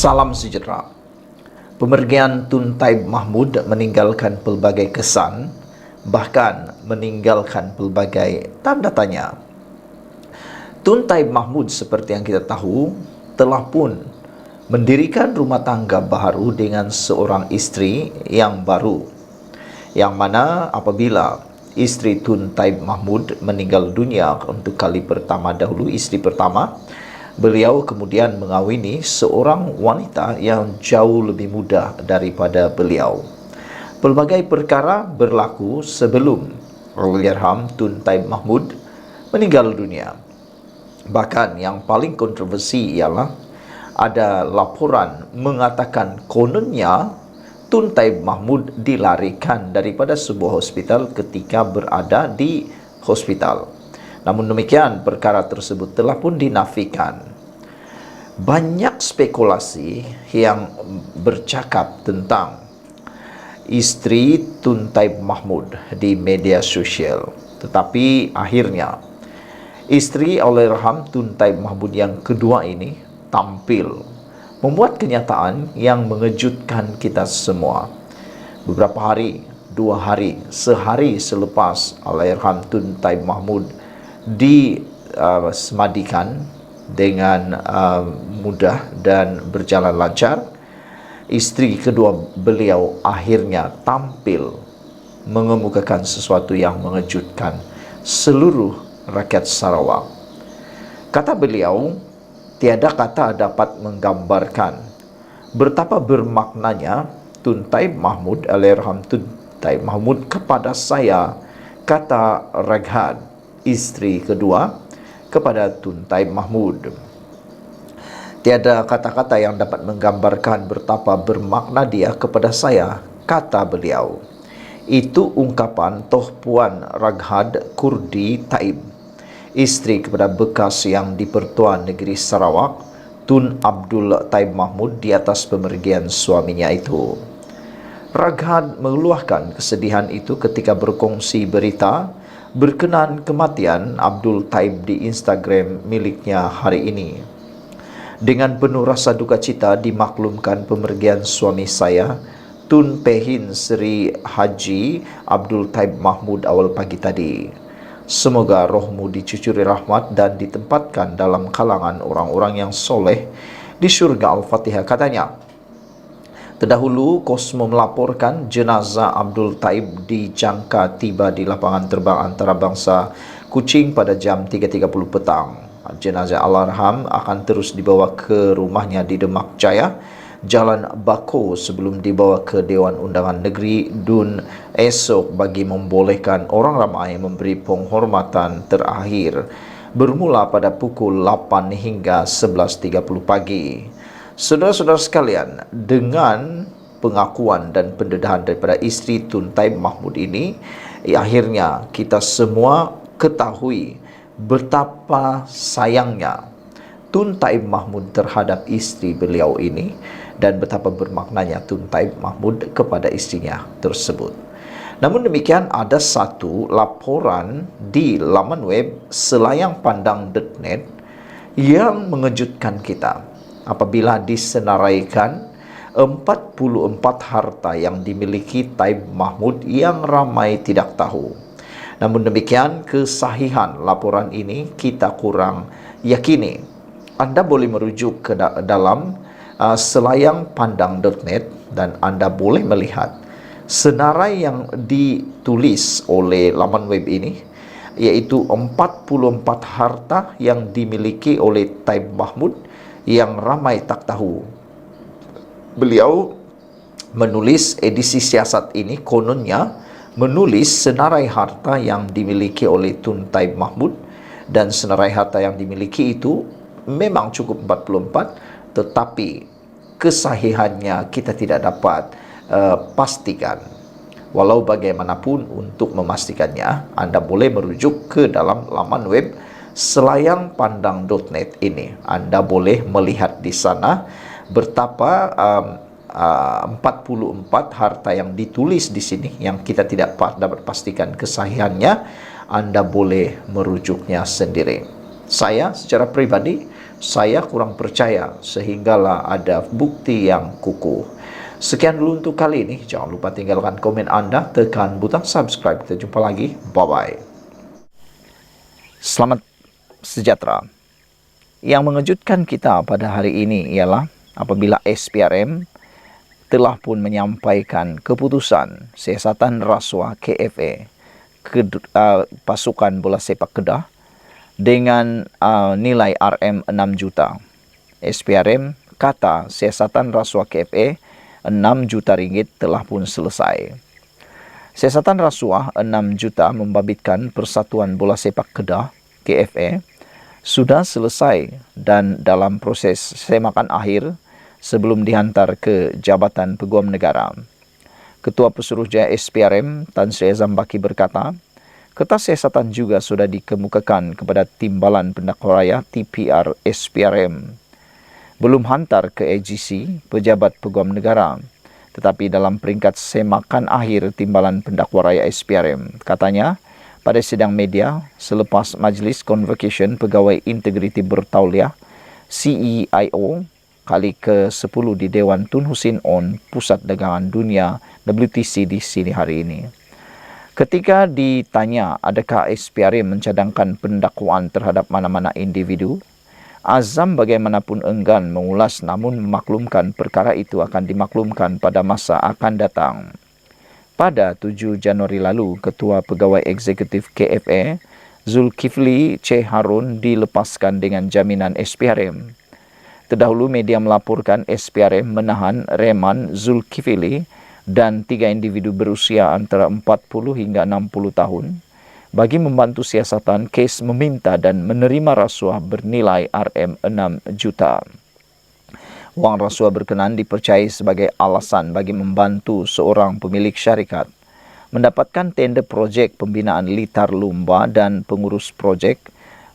Salam sejahtera. Pemergian Tun Taib Mahmud meninggalkan pelbagai kesan, bahkan meninggalkan pelbagai tanda tanya. Tun Taib Mahmud, seperti yang kita tahu, telah pun mendirikan rumah tangga baru dengan seorang isteri yang baru, yang mana apabila isteri Tun Taib Mahmud meninggal dunia untuk kali pertama dahulu, isteri pertama, beliau kemudian mengawini seorang wanita yang jauh lebih muda daripada beliau. Pelbagai perkara berlaku sebelum Allahyarham Tun Taib Mahmud meninggal dunia. Bahkan yang paling kontroversi ialah ada laporan mengatakan kononnya Tun Taib Mahmud dilarikan daripada sebuah hospital ketika berada di hospital. Namun demikian, perkara tersebut telah pun dinafikan. Banyak spekulasi yang bercakap tentang isteri Tun Taib Mahmud di media sosial. Tetapi akhirnya, isteri Allahyarham Tun Taib Mahmud yang kedua ini tampil membuat kenyataan yang mengejutkan kita semua. Beberapa hari, 2 hari, sehari selepas Allahyarham Tun Taib Mahmud disemadikan dengan mudah dan berjalan lancar, isteri kedua beliau akhirnya tampil mengemukakan sesuatu yang mengejutkan seluruh rakyat Sarawak. Kata beliau, tiada kata dapat menggambarkan betapa bermaknanya Tun Taib Mahmud, Allahyarham Tun Taib Mahmud kepada saya, kata Raghat, isteri kedua, kepada Tun Taib Mahmud. Tiada kata-kata yang dapat menggambarkan betapa bermakna dia kepada saya, kata beliau. Itu ungkapan Toh Puan Raghat Kurdi Taib, isteri kepada bekas yang di-Pertuan Negeri Sarawak, Tun Abdul Taib Mahmud, di atas pemergian suaminya itu. Raghat mengeluahkan kesedihan itu ketika berkongsi berita berkenaan kematian Abdul Taib di Instagram miliknya hari ini. Dengan penuh rasa duka cita dimaklumkan pemergian suami saya, Tun Pehin Seri Haji Abdul Taib Mahmud awal pagi tadi. Semoga rohmu dicucuri rahmat dan ditempatkan dalam kalangan orang-orang yang soleh di syurga. Al-Fatihah, katanya. Terdahulu, Kosmo melaporkan jenazah Abdul Taib dijangka tiba di lapangan terbang antarabangsa Kuching pada jam 3.30 petang. Jenazah Allahyarham akan terus dibawa ke rumahnya di Demak Jaya, Jalan Bako, sebelum dibawa ke Dewan Undangan Negeri Dun esok bagi membolehkan orang ramai memberi penghormatan terakhir bermula pada pukul 8 hingga 11.30 pagi. Saudara-saudara sekalian, dengan pengakuan dan pendedahan daripada isteri Tun Taib Mahmud ini, akhirnya kita semua ketahui betapa sayangnya Tun Taib Mahmud terhadap isteri beliau ini dan betapa bermaknanya Tun Taib Mahmud kepada istrinya tersebut. Namun demikian, ada satu laporan di laman web selayangpandang.net yang mengejutkan kita apabila disenaraikan 44 harta yang dimiliki Taib Mahmud yang ramai tidak tahu. Namun demikian, kesahihan laporan ini kita kurang yakini. Anda boleh merujuk ke dalam selayangpandang.net dan Anda boleh melihat senarai yang ditulis oleh laman web ini, yaitu 44 harta yang dimiliki oleh Taib Mahmud yang ramai tak tahu. Beliau menulis edisi siasat ini, kononnya menulis senarai harta yang dimiliki oleh Tun Taib Mahmud, dan senarai harta yang dimiliki itu memang cukup 44, tetapi kesahihannya kita tidak dapat pastikan. Walau bagaimanapun, untuk memastikannya Anda boleh merujuk ke dalam laman web selayangpandang.net ini. Anda boleh melihat di sana betapa 44 harta yang ditulis di sini yang kita tidak dapat pastikan kesahihannya. Anda boleh merujuknya sendiri. Saya secara pribadi Saya kurang percaya sehinggalah ada bukti yang kukuh. Sekian dulu untuk kali ini. Jangan lupa tinggalkan komen Anda, tekan butang subscribe. Kita jumpa lagi. Bye-bye. Selamat sejahtera. Yang mengejutkan kita pada hari ini ialah apabila SPRM telah pun menyampaikan keputusan siasatan rasuah KFA pasukan bola sepak Kedah dengan nilai RM 6 juta. SPRM kata siasatan rasuah KFA 6 juta ringgit telah pun selesai. Siasatan rasuah 6 juta membabitkan Persatuan Bola Sepak Kedah KFA sudah selesai dan dalam proses semakan akhir sebelum dihantar ke Jabatan Peguam Negara. Ketua Pesuruhjaya SPRM Tan Sri Azam Baki berkata, kertas siasatan juga sudah dikemukakan kepada Timbalan Pendakwa Raya TPR SPRM. Belum hantar ke AGC, Pejabat Peguam Negara, tetapi dalam peringkat semakan akhir Timbalan Pendakwa Raya SPRM. Katanya, pada sidang media selepas Majlis Convocation Pegawai Integriti Bertauliah CEIO kali ke-10 di Dewan Tun Hussein On Pusat Dagangan Dunia WTC di sini hari ini. Ketika ditanya adakah SPRM mencadangkan pendakwaan terhadap mana-mana individu, Azam bagaimanapun enggan mengulas namun memaklumkan perkara itu akan dimaklumkan pada masa akan datang. Pada 7 Januari lalu, Ketua Pegawai Eksekutif KFA, Zulkifli C. Harun dilepaskan dengan jaminan SPRM. Terdahulu media melaporkan SPRM menahan Reman Zulkifli dan 3 individu berusia antara 40 hingga 60 tahun bagi membantu siasatan kes meminta dan menerima rasuah bernilai RM 6 juta. Wang rasuah berkenan dipercayai sebagai alasan bagi membantu seorang pemilik syarikat mendapatkan tender projek pembinaan litar lumba dan pengurus projek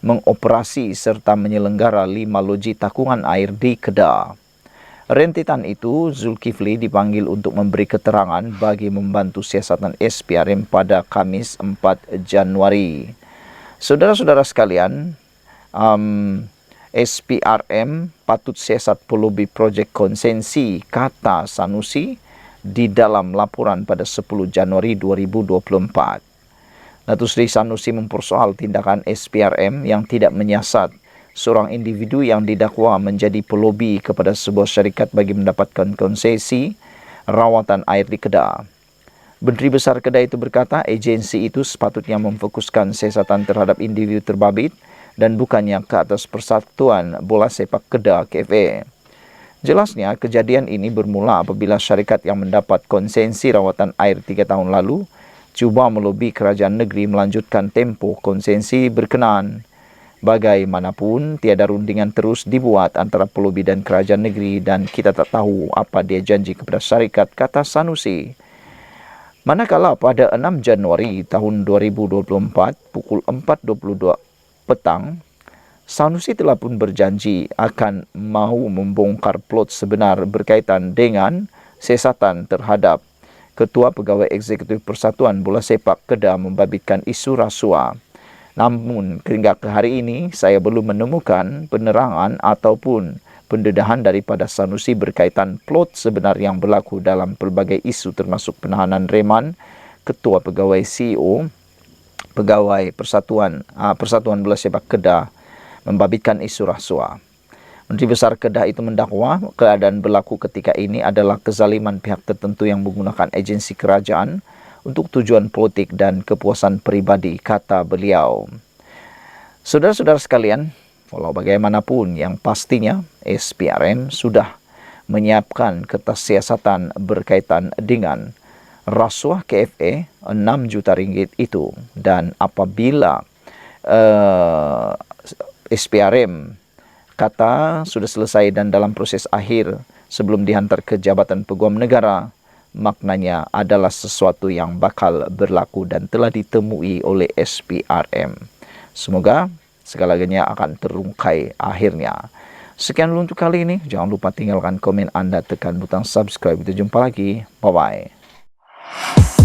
mengoperasi serta menyelenggara 5 loji takungan air di Kedah. Rentetan itu, Zulkifli dipanggil untuk memberi keterangan bagi membantu siasatan SPRM pada Kamis 4 Januari. Saudara-saudara sekalian, SPRM patut siasat pelobi projek konsensi, kata Sanusi di dalam laporan pada 10 Januari 2024. Datuk Seri Sanusi mempersoal tindakan SPRM yang tidak menyiasat seorang individu yang didakwa menjadi pelobi kepada sebuah syarikat bagi mendapatkan konsesi rawatan air di Kedah. Menteri Besar Kedah itu berkata agensi itu sepatutnya memfokuskan siasatan terhadap individu terbabit dan bukannya ke atas Persatuan Bola Sepak Kedah KFA. Jelasnya, kejadian ini bermula apabila syarikat yang mendapat konsensi rawatan air 3 tahun lalu cuba melobi kerajaan negeri melanjutkan tempoh konsensi berkenaan. Bagaimanapun, tiada rundingan terus dibuat antara pelobi dan kerajaan negeri dan kita tak tahu apa dia janji kepada syarikat, kata Sanusi. Manakala pada 6 Januari tahun 2024 pukul 4.22 petang, Sanusi telah pun berjanji akan mahu membongkar plot sebenar berkaitan dengan siasatan terhadap Ketua Pegawai Eksekutif Persatuan Bola Sepak Kedah membabitkan isu rasuah. Namun, hingga ke hari ini, saya belum menemukan penerangan ataupun pendedahan daripada Sanusi berkaitan plot sebenar yang berlaku dalam pelbagai isu termasuk penahanan Reman, Ketua Pegawai CEO, Pegawai Persatuan Bola Sepak Kedah membabitkan isu rasuah. Menteri Besar Kedah itu mendakwa keadaan berlaku ketika ini adalah kezaliman pihak tertentu yang menggunakan agensi kerajaan untuk tujuan politik dan kepuasan peribadi, kata beliau. Saudara-saudara sekalian, walau bagaimanapun yang pastinya SPRM sudah menyiapkan kertas siasatan berkaitan dengan rasuah KFA 6 juta ringgit itu, dan apabila SPRM kata sudah selesai dan dalam proses akhir sebelum dihantar ke Jabatan Peguam Negara, maknanya adalah sesuatu yang bakal berlaku dan telah ditemui oleh SPRM. Semoga segala-galanya akan terungkai akhirnya. Sekian dulu untuk kali ini. Jangan lupa tinggalkan komen Anda, tekan butang subscribe. Kita jumpa lagi. Bye-bye.